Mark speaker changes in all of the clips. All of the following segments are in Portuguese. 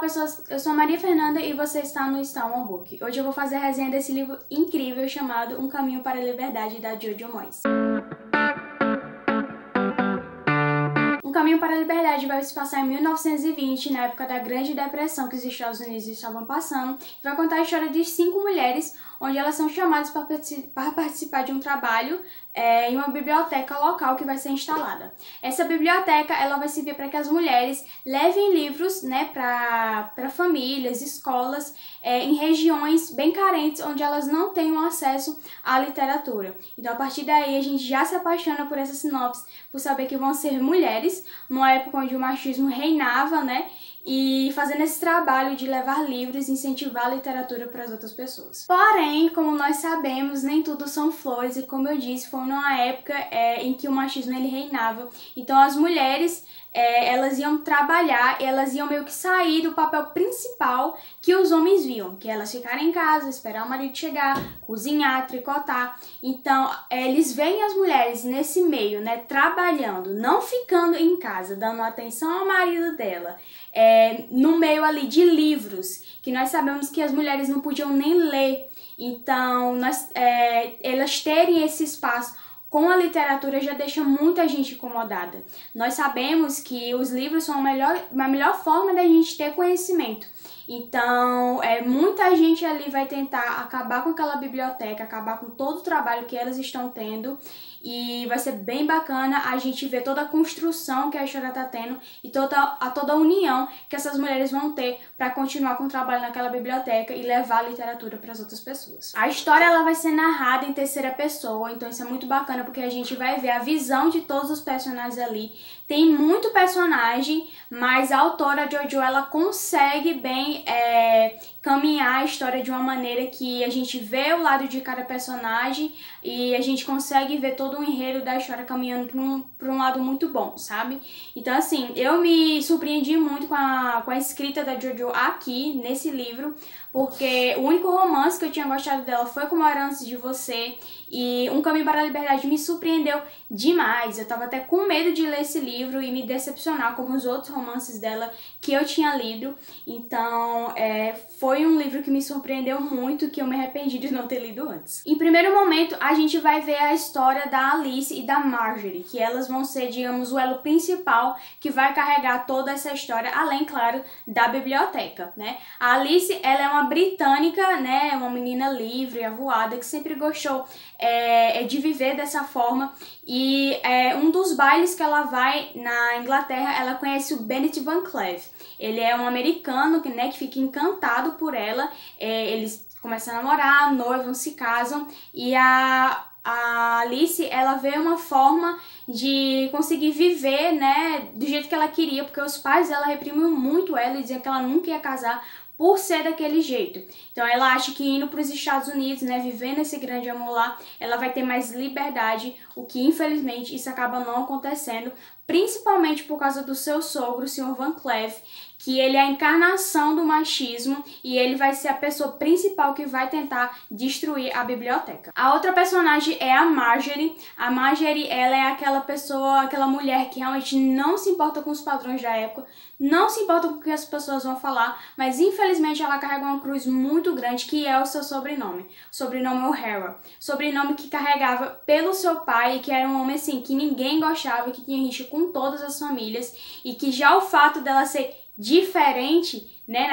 Speaker 1: pessoas, eu sou a Maria Fernanda e você está no Stallman Book. Hoje eu vou fazer a resenha desse livro incrível chamado Um Caminho para a Liberdade, da Jojo Moyes. Um Caminho para a Liberdade vai se passar em 1920, na época da Grande Depressão que os Estados Unidos estavam passando, e vai contar a história de 5 mulheres, onde elas são chamadas para participar de um trabalho em uma biblioteca local que vai ser instalada. Essa biblioteca ela vai servir para que as mulheres levem livros, né, para famílias, escolas, em regiões bem carentes, onde elas não tenham acesso à literatura. Então, a partir daí, a gente já se apaixona por essa sinopse, por saber que vão ser mulheres, numa época onde o machismo reinava, né, e fazendo esse trabalho de levar livros e incentivar a literatura para as outras pessoas. Porém, como nós sabemos, nem tudo são flores, e como eu disse, foi numa época em que o machismo ele reinava. Então as mulheres elas iam trabalhar, elas iam meio que sair do papel principal que os homens viam, que elas ficarem em casa, esperar o marido chegar, cozinhar, tricotar. Então eles veem as mulheres nesse meio, né, trabalhando, não ficando em casa, dando atenção ao marido dela, no meio ali de livros, que nós sabemos que as mulheres não podiam nem ler. Então elas terem esse espaço com a literatura já deixa muita gente incomodada. Nós sabemos que os livros são a melhor forma da gente ter conhecimento. Então, muita gente ali vai tentar acabar com aquela biblioteca, acabar com todo o trabalho que elas estão tendo, e vai ser bem bacana a gente ver toda a construção que a história está tendo e toda a união que essas mulheres vão ter para continuar com o trabalho naquela biblioteca e levar a literatura para as outras pessoas. A história ela vai ser narrada em terceira pessoa, então isso é muito bacana porque a gente vai ver a visão de todos os personagens ali. Tem muito personagem, mas a autora Jojo ela consegue bem caminhar a história de uma maneira que a gente vê o lado de cada personagem e a gente consegue ver todo o enredo da história caminhando para um lado muito bom, sabe? Então, assim, eu me surpreendi muito com a escrita da Jojo aqui, nesse livro, porque o único romance que eu tinha gostado dela foi Como Era Antes de Você, e Um Caminho para a Liberdade me surpreendeu demais. Eu tava até com medo de ler esse livro e me decepcionar como os outros romances dela que eu tinha lido. Então, foi um livro que me surpreendeu muito, que eu me arrependi de não ter lido antes. Em primeiro momento, a gente vai ver a história da Alice e da Marjorie, que elas vão ser, digamos, o elo principal que vai carregar toda essa história, além, claro, da biblioteca, né? A Alice, ela é uma britânica, né, uma menina livre, avoada, que sempre gostou de viver dessa forma, e um dos bailes que ela vai na Inglaterra, ela conhece o Bennet Van Cleve. Ele é um americano que fica encantado por ela, eles começam a namorar, noivam, se casam, e a Alice, ela vê uma forma de conseguir viver, né, do jeito que ela queria, porque os pais dela reprimiam muito ela e diziam que ela nunca ia casar por ser daquele jeito. Então ela acha que indo para os Estados Unidos, né, vivendo esse grande amor lá, ela vai ter mais liberdade, o que infelizmente isso acaba não acontecendo, principalmente por causa do seu sogro, o Sr. Van Cleve, que ele é a encarnação do machismo e ele vai ser a pessoa principal que vai tentar destruir a biblioteca. A outra personagem é a Marjorie. A Marjorie, ela é aquela pessoa, aquela mulher que realmente não se importa com os padrões da época, não se importa com o que as pessoas vão falar, mas infelizmente ela carrega uma cruz muito grande, que é o seu sobrenome. O sobrenome O'Hara. Sobrenome que carregava pelo seu pai, que era um homem assim, que ninguém gostava, que tinha rixa com todas as famílias, e que já o fato dela ser diferente, né,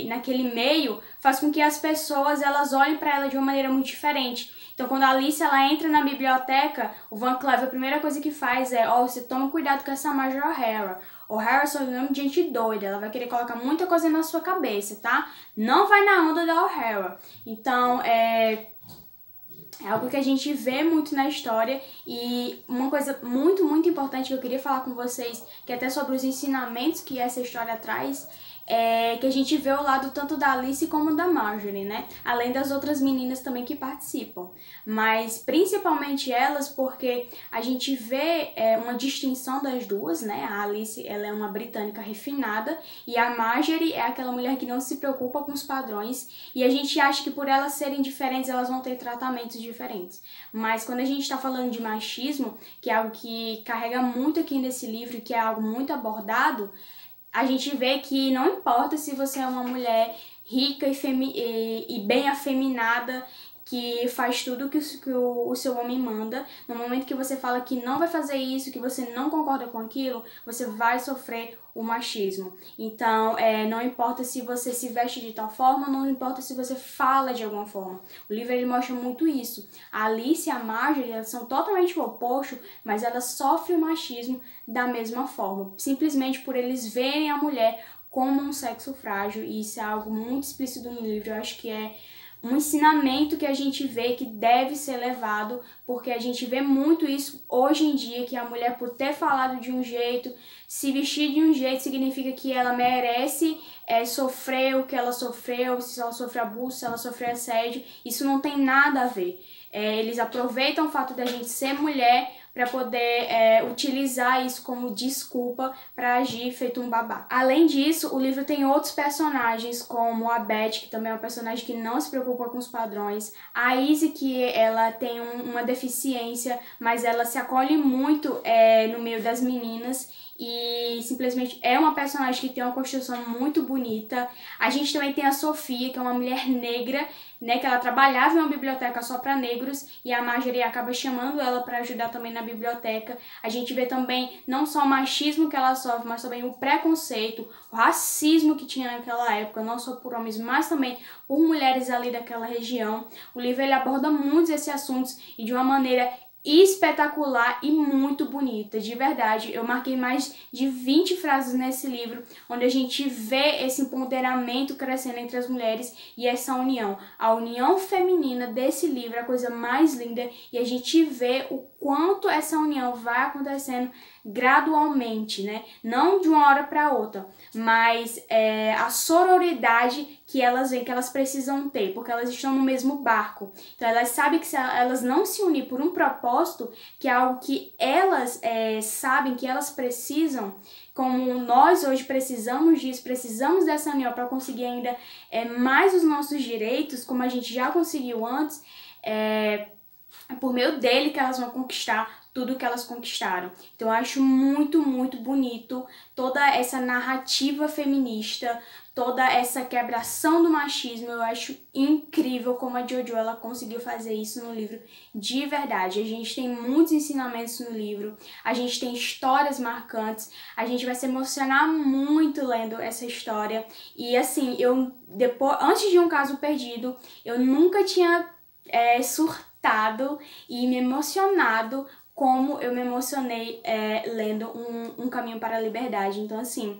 Speaker 1: naquele meio, faz com que as pessoas elas olhem para ela de uma maneira muito diferente. Então, quando a Alice ela entra na biblioteca, o Van Cleve, a primeira coisa que faz você toma cuidado com essa Marjorie O'Hara. O'Hara é sobrenome de gente doida, ela vai querer colocar muita coisa na sua cabeça, tá? Não vai na onda da O'Hara. Então, é algo que a gente vê muito na história, e uma coisa muito, muito importante que eu queria falar com vocês, que é até sobre os ensinamentos que essa história traz, que a gente vê o lado tanto da Alice como da Marjorie, né? Além das outras meninas também que participam. Mas principalmente elas, porque a gente vê uma distinção das duas, né? A Alice, ela é uma britânica refinada e a Marjorie é aquela mulher que não se preocupa com os padrões, e a gente acha que por elas serem diferentes, elas vão ter tratamentos diferentes. Mas quando a gente tá falando de machismo, que é algo que carrega muito aqui nesse livro, que é algo muito abordado, a gente vê que não importa se você é uma mulher rica e bem afeminada, que faz tudo que o seu homem manda, no momento que você fala que não vai fazer isso, que você não concorda com aquilo, você vai sofrer o machismo. Então, não importa se você se veste de tal forma, não importa se você fala de alguma forma. O livro ele mostra muito isso. A Alice e a Marjorie, elas são totalmente o oposto, mas elas sofrem o machismo da mesma forma, simplesmente por eles verem a mulher como um sexo frágil, e isso é algo muito explícito no livro. Eu acho que é um ensinamento que a gente vê que deve ser levado, porque a gente vê muito isso hoje em dia, que a mulher, por ter falado de um jeito, se vestir de um jeito, significa que ela merece sofrer o que ela sofreu, se ela sofreu abuso, se ela sofreu assédio. Isso não tem nada a ver. Eles aproveitam o fato da gente ser mulher para poder utilizar isso como desculpa para agir feito um babá. Além disso, o livro tem outros personagens, como a Beth, que também é uma personagem que não se preocupa com os padrões, a Izzy, que ela tem uma deficiência, mas ela se acolhe muito no meio das meninas, e simplesmente é uma personagem que tem uma construção muito bonita. A gente também tem a Sofia, que é uma mulher negra, né, que ela trabalhava em uma biblioteca só para negros, e a Marjorie acaba chamando ela para ajudar também na biblioteca. A gente vê também não só o machismo que ela sofre, mas também o preconceito, o racismo que tinha naquela época, não só por homens, mas também por mulheres ali daquela região. O livro ele aborda muitos desses assuntos e de uma maneira espetacular e muito bonita, de verdade. Eu marquei mais de 20 frases nesse livro, onde a gente vê esse empoderamento crescendo entre as mulheres e essa união. A união feminina desse livro é a coisa mais linda, e a gente vê o quanto essa união vai acontecendo gradualmente, né? Não de uma hora para outra, mas a sororidade que elas veem que elas precisam ter, porque elas estão no mesmo barco. Então elas sabem que se elas não se unirem por um propósito, que é algo que elas sabem que elas precisam, como nós hoje precisamos disso, precisamos dessa união para conseguir ainda mais os nossos direitos, como a gente já conseguiu antes, é por meio dele que elas vão conquistar tudo que elas conquistaram. Então eu acho muito, muito bonito toda essa narrativa feminista, toda essa quebração do machismo. Eu acho incrível como a Jojo ela conseguiu fazer isso no livro de verdade. A gente tem muitos ensinamentos no livro, a gente tem histórias marcantes, a gente vai se emocionar muito lendo essa história. E assim, antes de Um Caso Perdido, eu nunca tinha surtado e me emocionado como eu me emocionei lendo Um Caminho para a Liberdade. Então, assim,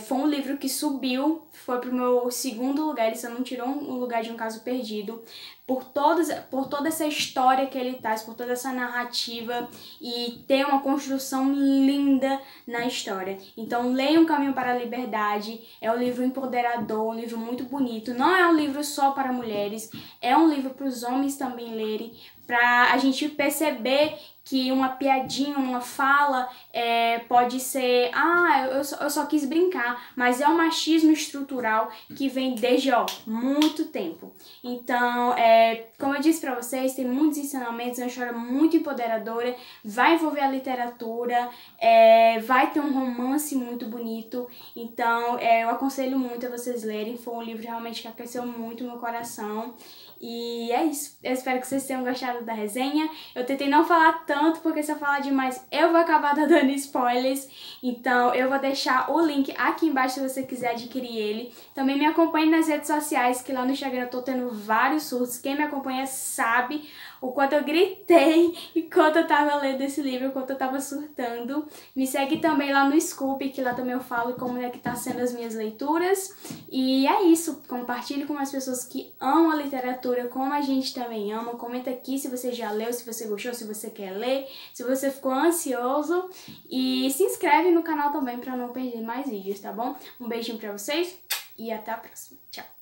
Speaker 1: foi um livro que subiu, foi pro meu segundo lugar, ele só não tirou o lugar de Um Caso Perdido, por toda essa história que ele traz, por toda essa narrativa, e tem uma construção linda na história. Então leia Um Caminho para a Liberdade, é um livro empoderador, um livro muito bonito, não é um livro só para mulheres, é um livro para os homens também lerem, para a gente perceber que uma piadinha, uma fala pode ser, eu só quis brincar, mas é um machismo estrutural que vem desde muito tempo. Então, como eu disse pra vocês, tem muitos ensinamentos, é uma história muito empoderadora, vai envolver a literatura, vai ter um romance muito bonito. Então, eu aconselho muito a vocês lerem, foi um livro realmente que aqueceu muito o meu coração. E é isso, eu espero que vocês tenham gostado da resenha. Eu tentei não falar tanto, porque se eu falar demais eu vou acabar dando spoilers. Então eu vou deixar o link aqui embaixo se você quiser adquirir ele. Também me acompanhe nas redes sociais, que lá no Instagram eu tô tendo vários surtos. Quem me acompanha sabe o quanto eu gritei enquanto eu tava lendo esse livro, enquanto eu tava surtando. Me segue também lá no Scoop, que lá também eu falo como é que tá sendo as minhas leituras. E é isso, compartilhe com as pessoas que amam a literatura, como a gente também ama. Comenta aqui se você já leu, se você gostou, se você quer ler, se você ficou ansioso. E se inscreve no canal também pra não perder mais vídeos, tá bom? Um beijinho pra vocês e até a próxima. Tchau!